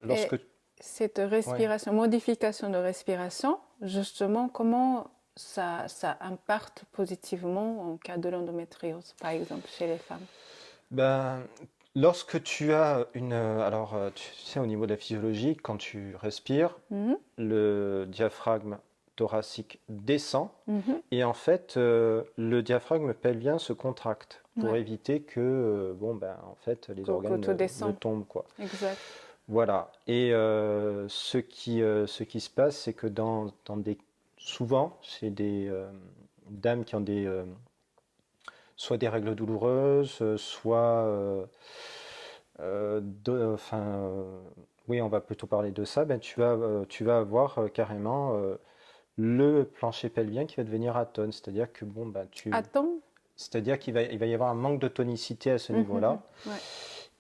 lorsque... Et cette Ouais. respiration, modification de respiration, justement, comment ça impacte positivement en cas de l'endométriose, par exemple, chez les femmes? Ben, lorsque tu as une... alors, tu sais, au niveau de la physiologie, quand tu respires, Mhm, le diaphragme thoracique descend mhm, et en fait, le diaphragme pelvien se contracte pour ouais, éviter que, bon, ben, en fait, les que organes tout ne descend, tombent, quoi. exact. Voilà. Et ce qui se passe, c'est que souvent, c'est des dames qui ont soit des règles douloureuses, soit, enfin, oui, on va plutôt parler de ça. Ben, tu vas avoir carrément le plancher pelvien qui va devenir atone, c'est-à-dire que bon, ben, Attends. c'est-à-dire il va y avoir un manque de tonicité à ce Mhm, mhm, niveau-là. ouais,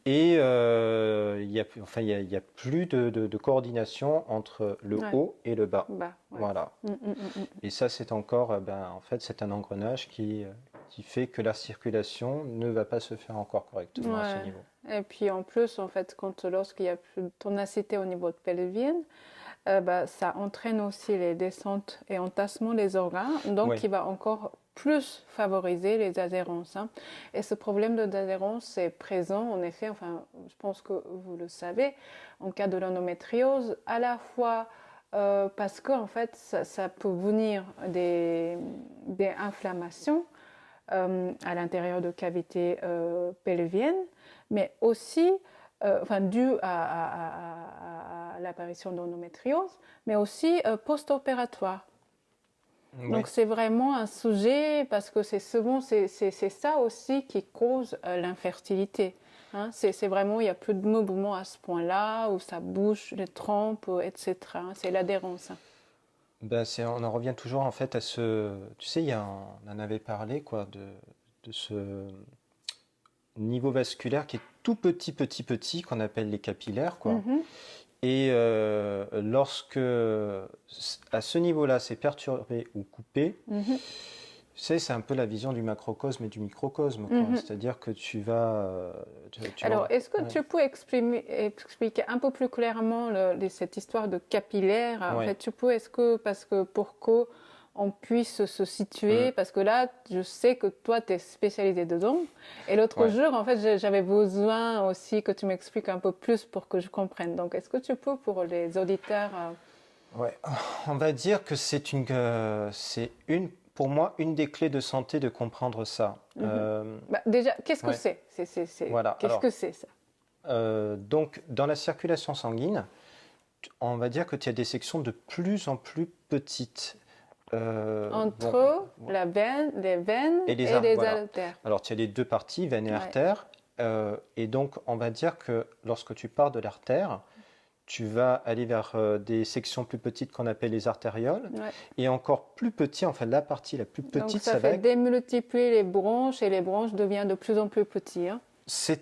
Et enfin, il y a plus de coordination entre le ouais, haut et le bas. bah, ouais. Voilà. Mm, mm, mm, mm. Et ça, c'est encore, ben, en fait, c'est un engrenage qui fait que la circulation ne va pas se faire encore correctement à ce Ouais. niveau. Et puis en plus, en fait, lorsqu'il y a plus de tonicité au niveau de pelvienne, bah, ça entraîne aussi les descentes et entassements des organes, donc Oui, qui va encore plus favoriser les adhérences, hein. Et ce problème d'adhérence est présent, en effet, enfin, je pense que vous le savez, en cas de l'endométriose, à la fois parce que en fait, ça peut venir des inflammations à l'intérieur de cavités pelviennes, mais aussi enfin, dû à l'apparition d'endométriose, mais aussi post-opératoire. oui. Donc c'est vraiment un sujet parce que c'est souvent c'est ça aussi qui cause l'infertilité. Hein, c'est vraiment il n'y a plus de mouvement à ce point-là où ça bouge les trompes, etc. Hein, c'est l'adhérence. Hein. Ben, on en revient toujours en fait à ce. Tu sais, on en avait parlé quoi, de ce niveau vasculaire qui est tout petit, petit, petit, qu'on appelle les capillaires, quoi. Mhm, Et lorsque à ce niveau-là c'est perturbé ou coupé, mhm, tu sais, c'est un peu la vision du macrocosme et du microcosme, quoi. mhm. C'est-à-dire que tu vas, tu vas, Alors, est-ce que ouais, tu peux expliquer un peu plus clairement cette histoire de capillaire? En ouais, fait, est-ce que, parce que pour qu'on puisse se situer, mm, parce que là, je sais que toi, tu es spécialisé dedans. Et l'autre ouais. jour, en fait, j'avais besoin aussi que tu m'expliques un peu plus pour que je comprenne. Donc, est-ce que tu peux, pour les auditeurs, Ouais, on va dire que pour moi, une des clés de santé de comprendre ça. mhm. Bah, déjà, qu'est-ce que Ouais, c'est? voilà. Qu'est-ce que c'est ça? Donc, dans la circulation sanguine, on va dire que tu as des sections de plus en plus petites. Bon, Entre les veines et et les voilà. artères. Alors, tu as les deux parties, veine et Ouais. artère. Et donc, on va dire que lorsque tu pars de l'artère, tu vas aller vers des sections plus petites qu'on appelle les artérioles. Ouais. Et encore plus petit, enfin, la partie la plus Donc petite, ça ça va fait être. démultiplier les branches et les branches deviennent de plus en plus petites. Hein. Tu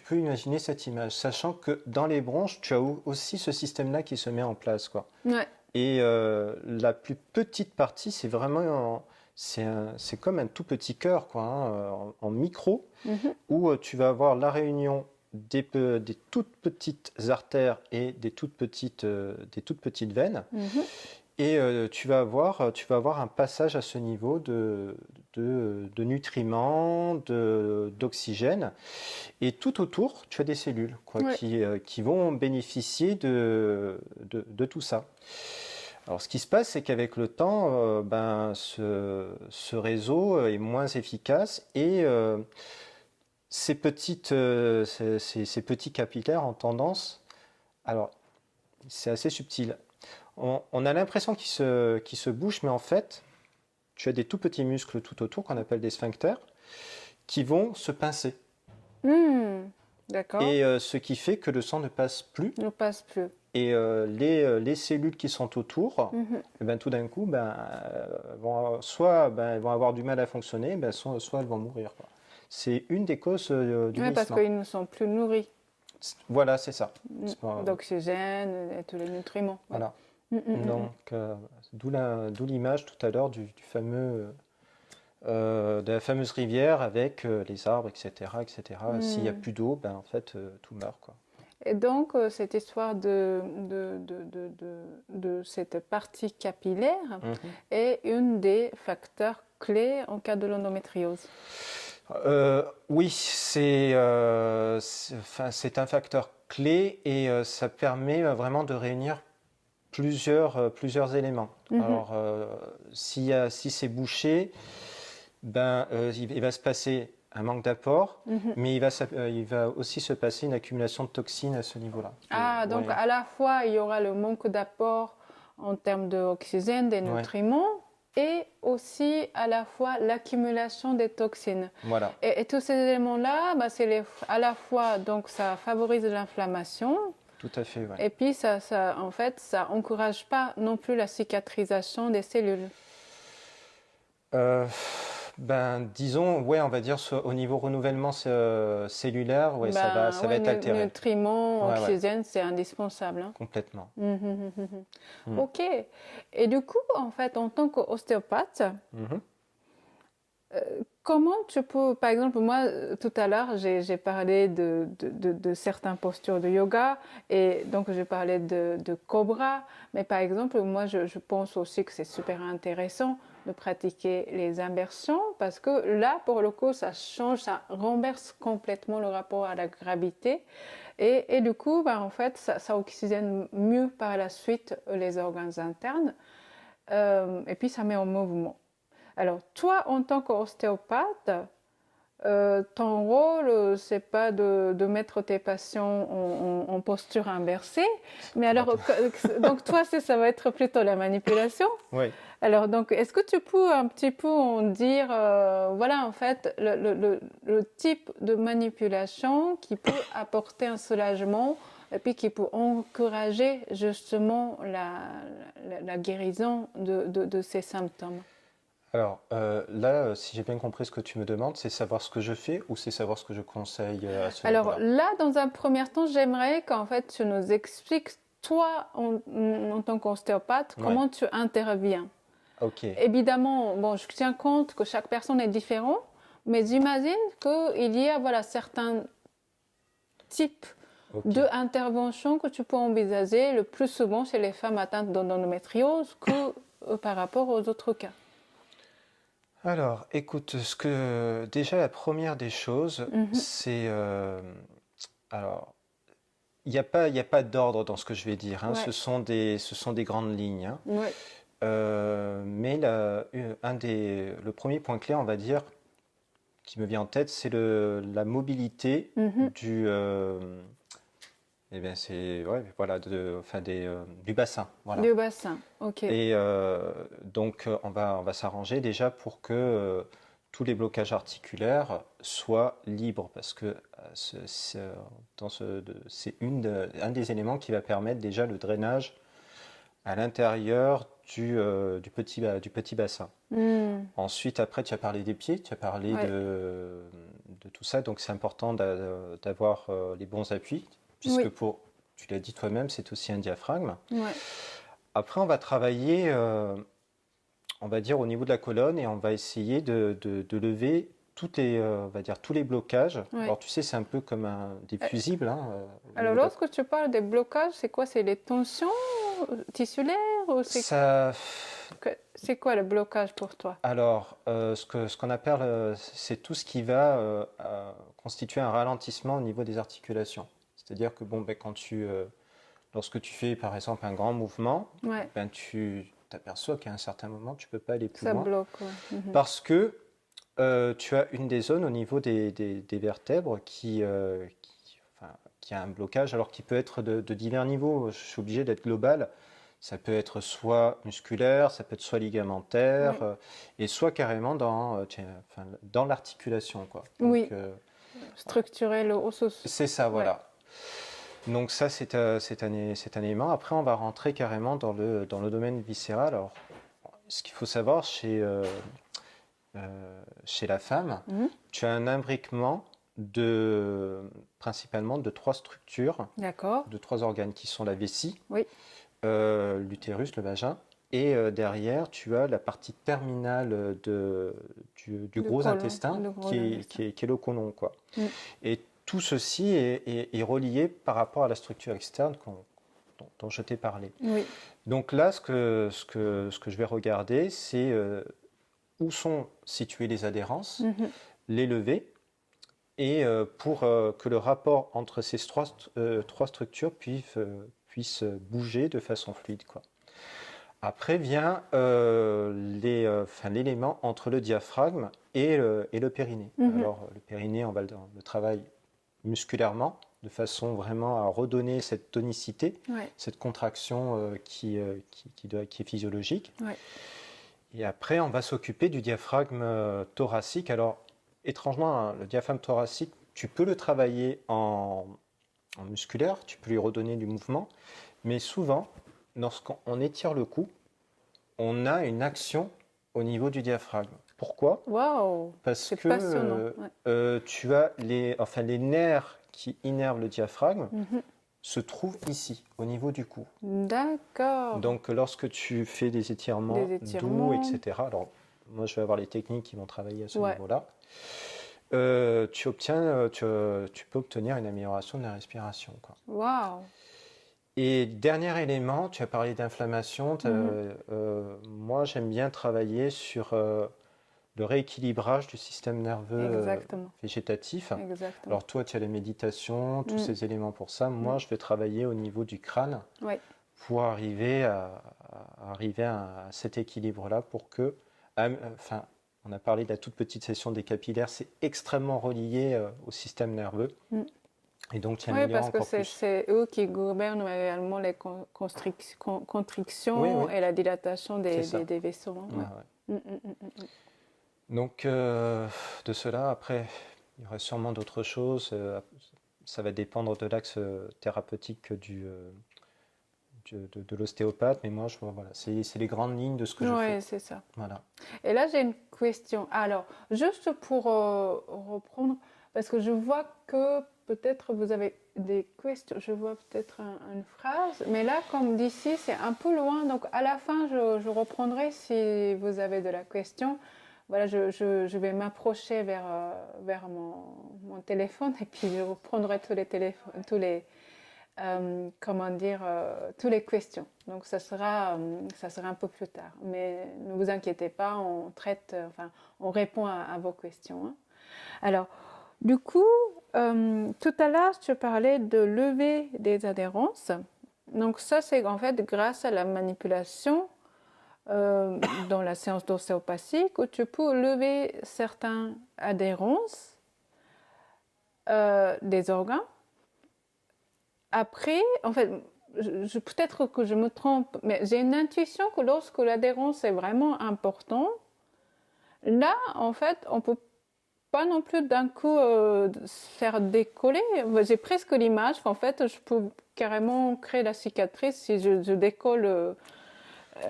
peux imaginer cette image, sachant que dans les bronches, tu as aussi ce système-là qui se met en place, quoi. Ouais. Et la plus petite partie, c'est vraiment, c'est comme un tout petit cœur, quoi, hein, en micro, Mhm. où tu vas avoir la réunion des toutes petites artères et des toutes petites veines. Mhm. Et tu vas avoir un passage à ce niveau de nutriments, d'oxygène. Et tout autour, tu as des cellules quoi, Ouais. qui vont bénéficier de tout ça. Alors, ce qui se passe, c'est qu'avec le temps, ben, ce réseau est moins efficace et ces petits capillaires ont tendance. Alors, c'est assez subtil. On a l'impression qu'ils se bougent, mais en fait, tu as des tout petits muscles tout autour qu'on appelle des sphincters qui vont se pincer. Hmm. D'accord. Et ce qui fait que le sang ne passe plus. Ne passe plus. Et les cellules qui sont autour, Mhm. eh ben, tout d'un coup, ben, elles vont avoir du mal à fonctionner, ben, soit elles vont mourir, quoi. C'est une des causes du Ouais, parce vieillissement. qu'ils ne sont plus nourris Voilà, c'est ça. d'oxygène et tous les nutriments. Ouais. Voilà. Mm, mm, mm, mm. Donc, d'où l'image tout à l'heure du fameux, de la fameuse rivière avec les arbres, etc., etc. S'il n'y a Hmm. plus d'eau, ben, en fait, tout meurt, quoi. Et donc, cette histoire de cette partie capillaire Mhm. est une des facteurs clés en cas de l'endométriose. Oui, enfin, c'est un facteur clé et ça permet vraiment de réunir plusieurs éléments. Mhm. Alors, si c'est bouché, ben, il va se passer un manque d'apport, Mhm. mais il va aussi se passer une accumulation de toxines à ce niveau-là. Ah, donc Ouais, à la fois, il y aura le manque d'apport en termes d'oxygène, des ouais, nutriments, et aussi à la fois l'accumulation des toxines. voilà, Et tous ces éléments-là, bah, à la fois, donc ça favorise l'inflammation, tout à fait, ouais. et puis en fait, ça encourage pas non plus la cicatrisation des cellules. Euh, ben, disons, ouais, on va dire au niveau renouvellement cellulaire, ouais, Ben, ça va ouais, être altéré. nutriments, Ouais, ouais, oxygène, c'est indispensable, hein. complètement. Mhm. Mm. Ok. Et du coup, en fait, en tant qu'ostéopathe, Mhm. comment tu peux, par exemple, moi, tout à l'heure, j'ai parlé de certaines postures de yoga et donc j'ai parlé de cobra, mais par exemple, moi, je pense aussi que c'est super intéressant de pratiquer les immersions parce que là, pour le coup, ça change, ça renverse complètement le rapport à la gravité et du coup, bah, en fait, ça oxygène mieux par la suite les organes internes et puis ça met en mouvement. Alors, toi, en tant qu'ostéopathe, ton rôle, c'est pas de mettre tes patients en posture inversée, mais Voilà. alors, donc toi, ça va être plutôt la manipulation. Oui. Alors, donc, est-ce que tu peux un petit peu en dire, voilà, en fait, le type de manipulation qui peut apporter un soulagement et puis qui peut encourager justement la guérison de ces symptômes? Alors là, si j'ai bien compris ce que tu me demandes, c'est savoir ce que je fais ou c'est savoir ce que je conseille à ce Alors niveau-là? là, dans un premier temps, j'aimerais qu'en fait tu nous expliques, toi, en tant qu'ostéopathe, Ouais, comment tu interviens. ok, Évidemment, bon, je tiens compte que chaque personne est différente, mais j'imagine qu'il y a voilà, certains types ok. d'interventions que tu peux envisager le plus souvent chez les femmes atteintes d'endométriose que par rapport aux autres cas. Alors, écoute, déjà la première des choses, Mhm. c'est alors il y a pas d'ordre dans ce que je vais dire, hein. Ouais, Ce sont des grandes lignes, hein. ouais, Mais le premier point clé, on va dire, qui me vient en tête, c'est la mobilité mhm. eh bien, c'est ouais, voilà, enfin du bassin, voilà. Du bassin, ok. Et donc, on va s'arranger déjà pour que tous les blocages articulaires soient libres, parce que c'est un des éléments qui va permettre déjà le drainage à l'intérieur du petit bassin. Hmm. Ensuite, après, tu as parlé des pieds, tu as parlé Ouais, de tout ça, donc c'est important d'avoir les bons appuis, puisque oui, tu l'as dit toi-même, c'est aussi un diaphragme. ouais. Après, on va travailler, on va dire, au niveau de la colonne et on va essayer de lever on va dire, tous les blocages. Ouais. Alors, tu sais, c'est un peu comme des fusibles, hein, au Alors, niveau de la... lorsque tu parles des blocages, c'est quoi? C'est les tensions tissulaires ou Ça, c'est quoi le blocage pour toi? alors, ce qu'on appelle, c'est tout ce qui va constituer un ralentissement au niveau des articulations. C'est-à-dire que, bon, ben, lorsque tu fais, par exemple, un grand mouvement, Ouais, ben, tu t'aperçois qu'à un certain moment, tu ne peux pas aller plus ça loin bloque. Ouais. Mhm. parce que tu as une des zones au niveau des vertèbres enfin, qui a un blocage, alors qui peut être de divers niveaux. Je suis obligé d'être global. Ça peut être soit musculaire, ça peut être soit ligamentaire, Ouais. et soit carrément enfin, dans l'articulation, quoi. Donc, Oui, structurer le osseous. c'est ça, Ouais. voilà. Donc ça, c'est un élément. Après, on va rentrer carrément dans le domaine viscéral. Alors, ce qu'il faut savoir chez la femme, Mhm. tu as un imbriquement principalement de trois structures, D'accord. de trois organes qui sont la vessie, Oui. l'utérus, le vagin, et derrière, tu as la partie terminale du Le gros côlon, intestin le gros intestin. qui est le côlon, quoi. Mm. Et tout ceci est relié par rapport à la structure externe dont je t'ai parlé. Oui. Donc là, ce que je vais regarder, c'est où sont situées les adhérences, Mhm. les levées, et pour que le rapport entre ces trois structures puisse bouger de façon fluide, quoi. Après vient l'élément entre le diaphragme et le périnée. Mhm. Alors le périnée, on va le travailler musculairement, de façon vraiment à redonner cette tonicité, Ouais. cette contraction qui est physiologique. Ouais. Et après, on va s'occuper du diaphragme thoracique. Alors, étrangement, hein, le diaphragme thoracique, tu peux le travailler en musculaire, tu peux lui redonner du mouvement, mais souvent, lorsqu'on étire le cou, on a une action au niveau du diaphragme. Pourquoi? Waouh, Parce c'est que passionnant. Ouais. tu as les nerfs qui innervent le diaphragme Mhm. se trouvent ici, au niveau du cou. D'accord. Donc, lorsque tu fais des étirements Des doux, étirements. etc., alors moi je vais avoir les techniques qui vont travailler à ce Ouais. niveau-là, tu peux obtenir une amélioration de la respiration, quoi. Waouh. Et dernier élément, tu as parlé d'inflammation. Mhm. Moi, j'aime bien travailler sur le rééquilibrage du système nerveux Exactement. végétatif. Exactement. Alors toi, tu as les méditations, tous Mm. ces éléments pour ça. Moi, je vais travailler au niveau du crâne Ouais. pour arriver à cet équilibre-là pour que, enfin, on a parlé de la toute petite session des capillaires, c'est extrêmement relié au système nerveux. Mm. Et donc, tu Oui, améliores parce que encore plus. c'est eux qui gouvernent également les constrictions Oui, et la dilatation c'est ça. des vaisseaux. Hein. Ouais, Ouais. ouais. Mm, mm, mm, mm. Donc, de cela, après, il y aurait sûrement d'autres choses. Ça va dépendre de l'axe thérapeutique de l'ostéopathe, mais moi, voilà, c'est les grandes lignes de ce que je fais. Ouais, c'est ça. Voilà. Et là, j'ai une question. Alors, juste pour reprendre, parce que je vois que peut-être vous avez des questions, je vois peut-être une phrase, mais là, comme d'ici, c'est un peu loin, donc à la fin, je reprendrai si vous avez de la question. Voilà, je vais m'approcher vers mon téléphone et puis je reprendrai tous les téléphones, comment dire, toutes les questions. Donc ça sera un peu plus tard. Mais ne vous inquiétez pas, on traite, enfin, on répond à vos questions. Hein. Alors, du coup, tout à l'heure, tu parlais de lever des adhérences. Donc ça, c'est en fait grâce à la manipulation dans la séance d'ostéopathie que tu peux lever certaines adhérences des organes. Après, en fait, peut-être que je me trompe, mais j'ai une intuition que lorsque l'adhérence est vraiment important, là, en fait, on peut pas non plus d'un coup faire décoller. J'ai presque l'image qu'en fait, je peux carrément créer la cicatrice si je décolle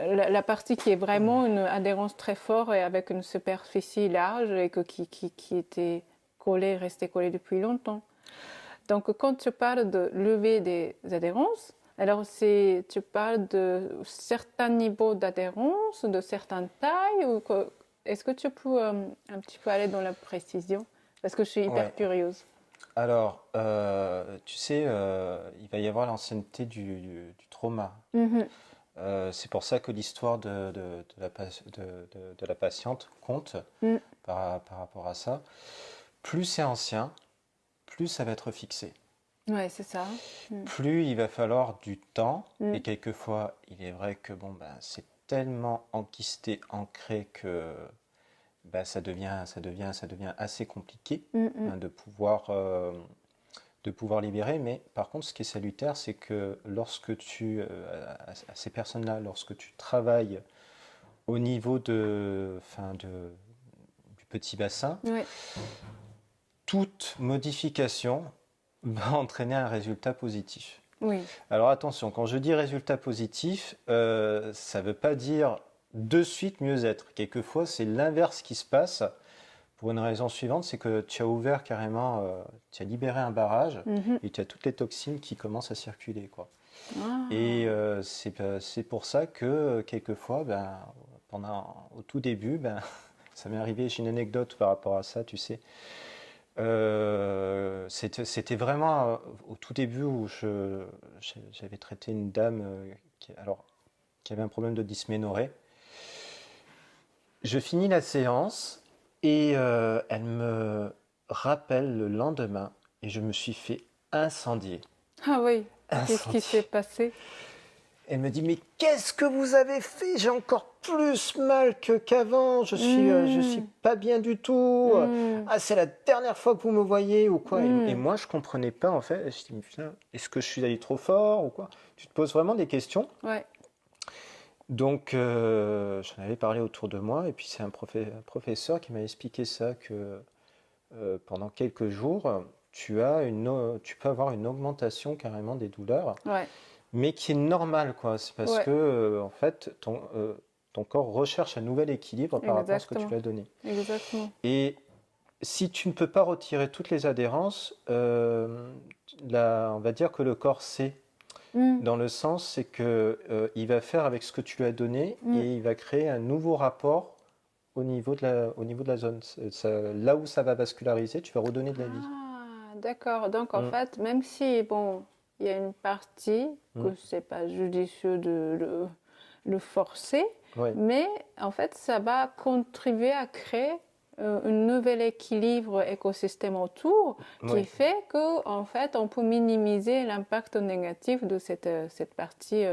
la partie qui est vraiment une adhérence très forte et avec une superficie large et qui était collée, restée collée depuis longtemps. Donc, quand tu parles de lever des adhérences, alors tu parles de certains niveaux d'adhérence, de certaines tailles, ou est-ce que tu peux un petit peu aller dans la précision? Parce que je suis hyper curieuse. Alors, tu sais, il va y avoir l'ancienneté du trauma. Mm-hmm. C'est pour ça que l'histoire de la patiente compte par rapport à ça. Plus c'est ancien, plus ça va être fixé. Ouais, c'est ça. Plus il va falloir du temps, et quelquefois, il est vrai que c'est tellement enquisté, ancré que ça devient assez compliqué de pouvoir libérer. Mais par contre, ce qui est salutaire, c'est que lorsque à ces personnes-là, lorsque tu travailles au niveau du petit bassin, toute modification va entraîner un résultat positif. Oui. Alors attention, quand je dis résultat positif, ça ne veut pas dire de suite mieux être. Quelquefois, c'est l'inverse qui se passe pour une raison suivante, c'est que tu as ouvert carrément, tu as libéré un barrage et tu as toutes les toxines qui commencent à circuler, quoi. Ah. Et c'est pour ça que quelquefois, au tout début, ça m'est arrivé, j'ai une anecdote par rapport à ça, tu sais. C'était vraiment au tout début où j'avais traité une dame qui avait un problème de dysménorrhée. Je finis la séance et elle me rappelle le lendemain et je me suis fait incendier. Ah oui, qu'est-ce qui s'est Incendier. passé? Elle me dit, mais qu'est-ce que vous avez fait? J'ai encore plus mal qu'avant. Je suis Hmm, pas bien du tout. hmm, Ah, c'est la dernière fois que vous me voyez ou quoi? Et hmm. moi, je comprenais pas en fait. Je dis, mais putain, est-ce que je suis allé trop fort ou quoi? Tu te poses vraiment des questions. Ouais, Donc, j'en avais parlé autour de moi et puis c'est un professeur qui m'a expliqué ça que pendant quelques jours, tu peux avoir une augmentation carrément des douleurs ouais, mais qui est normal, quoi. C'est parce ouais, que, en fait, ton corps recherche un nouvel équilibre par rapport à ce que tu exactement, lui as donné. exactement. Et si tu ne peux pas retirer toutes les adhérences, on va dire que le corps sait, Hmm, dans le sens, c'est que il va faire avec ce que tu lui as donné hmm. et il va créer un nouveau rapport au niveau de la zone. Là où ça va vasculariser, tu vas redonner de la vie. Ah, d'accord. Donc en Mm, fait, même si bon, il y a une partie mm. que c'est pas judicieux de le forcer, Ouais, mais en fait, ça va contribuer à créer un nouvel équilibre écosystème autour qui ouais. fait que en fait, on peut minimiser l'impact négatif de cette partie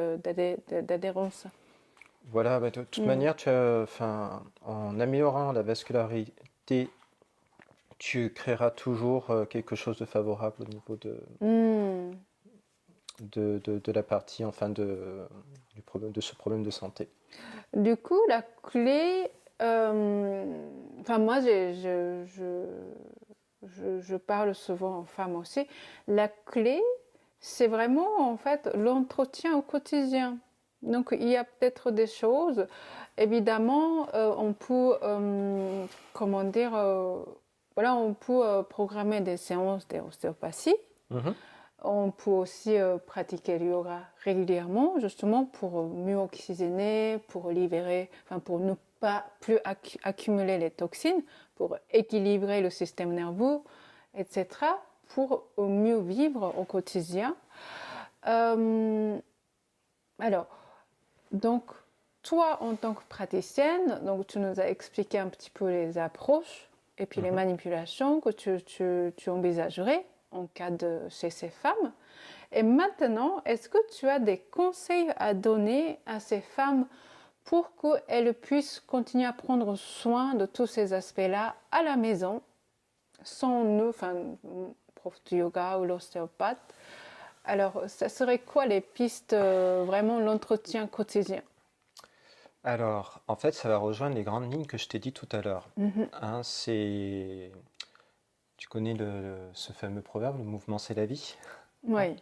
d'adhérence. Voilà, bah, de toute Hmm. manière, enfin, en améliorant la vascularité, tu créeras toujours quelque chose de favorable au niveau Hmm. de la partie, enfin, de ce problème de santé. Du coup, la clé, enfin moi, je parle souvent aux femmes aussi. La clé, c'est vraiment en fait l'entretien au quotidien. Donc il y a peut-être des choses, évidemment, on peut, comment dire, voilà, on peut programmer des séances d'ostéopathie. Mhm. On peut aussi pratiquer le yoga régulièrement, justement pour mieux oxygéner, pour libérer, enfin pour ne pas plus accumuler les toxines, pour équilibrer le système nerveux, etc., pour mieux vivre au quotidien. Euh, alors, donc, toi, en tant que praticienne, donc tu nous as expliqué un petit peu les approches et puis les Mhm. manipulations que tu envisagerais en cas de chez ces femmes. Et maintenant, est-ce que tu as des conseils à donner à ces femmes pour qu'elles puissent continuer à prendre soin de tous ces aspects-là à la maison, sans nous, enfin, prof de yoga ou l'ostéopathe? Alors, ça serait quoi les pistes, vraiment l'entretien quotidien? Alors, en fait, ça va rejoindre les grandes lignes que je t'ai dit tout à l'heure. Mhm. Hein, tu connais ce fameux proverbe, le mouvement c'est la vie. Hein. Oui.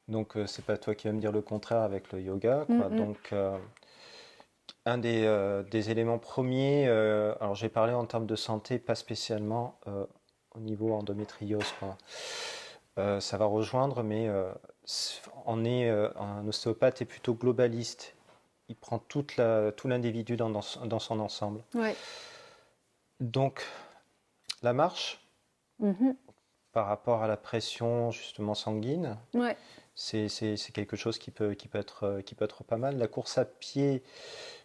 Donc, c'est pas toi qui vas me dire le contraire avec le yoga, quoi. Mhm. Donc, un des éléments premiers, alors j'ai parlé en termes de santé, pas spécialement au niveau endométriose, quoi. Ça va rejoindre, mais un ostéopathe est plutôt globaliste. Il prend tout l'individu dans son ensemble. Oui. Donc, la marche, Mhm. par rapport à la pression justement sanguine, Ouais. c'est quelque chose qui peut être pas mal. La course à pied,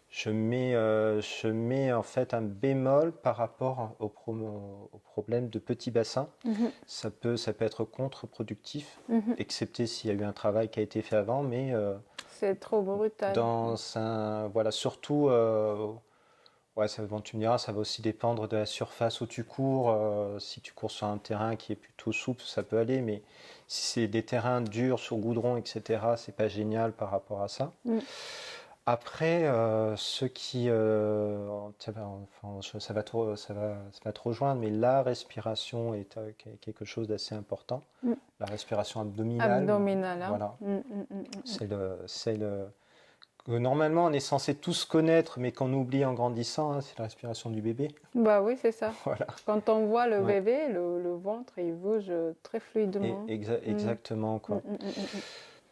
je mets en fait un bémol par rapport au problème de petit bassin. Mhm. Ça peut être contre-productif, Mhm. excepté s'il y a eu un travail qui a été fait avant, mais C'est trop brutal. voilà, surtout, ouais, bon, tu me diras, ça va aussi dépendre de la surface où tu cours. Si tu cours sur un terrain qui est plutôt souple, ça peut aller, mais si c'est des terrains durs sur goudron, etc., c'est pas génial par rapport à ça. Mm. Après, enfin, ça va te rejoindre, mais la respiration est quelque chose d'assez important. Mm. La respiration abdominale, Abdominal, hein. voilà, Mm, mm, mm, mm. c'est le que normalement on est censé tous connaître, mais qu'on oublie en grandissant, hein, c'est la respiration du bébé. Bah oui, c'est ça. Voilà. Quand on voit le Ouais. bébé, le ventre, il bouge très fluidement. Mm. Exactement, Mm, quoi. mm, mm, mm,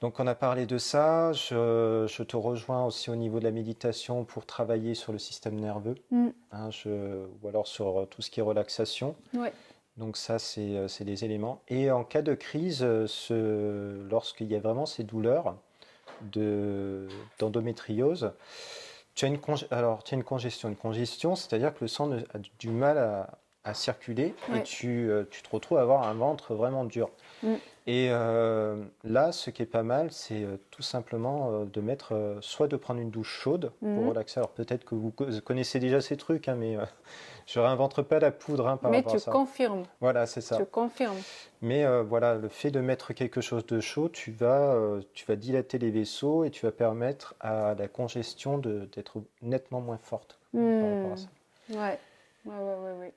Donc on a parlé de ça. Je te rejoins aussi au niveau de la méditation pour travailler sur le système nerveux, mm. hein, ou alors sur tout ce qui est relaxation. Ouais. Donc ça, c'est des éléments. Et en cas de crise, lorsqu'il y a vraiment ces douleurs d'endométriose, alors, tu as une congestion. Une congestion, c'est-à-dire que le sang a du mal à circuler et Ouais. tu te retrouves à avoir un ventre vraiment dur. Mm. Et là, ce qui est pas mal, c'est tout simplement soit de prendre une douche chaude pour Mhm. relaxer. Alors peut-être que vous connaissez déjà ces trucs, hein, mais je réinventerai pas la poudre, hein, par Mais rapport à tu ça. confirmes, Voilà, c'est tu ça. confirmes. Mais voilà, le fait de mettre quelque chose de chaud, tu vas dilater les vaisseaux et tu vas permettre à la congestion d'être nettement moins forte par rapport à Hmm. ça. Ouais, ouais, ouais, ouais, ouais.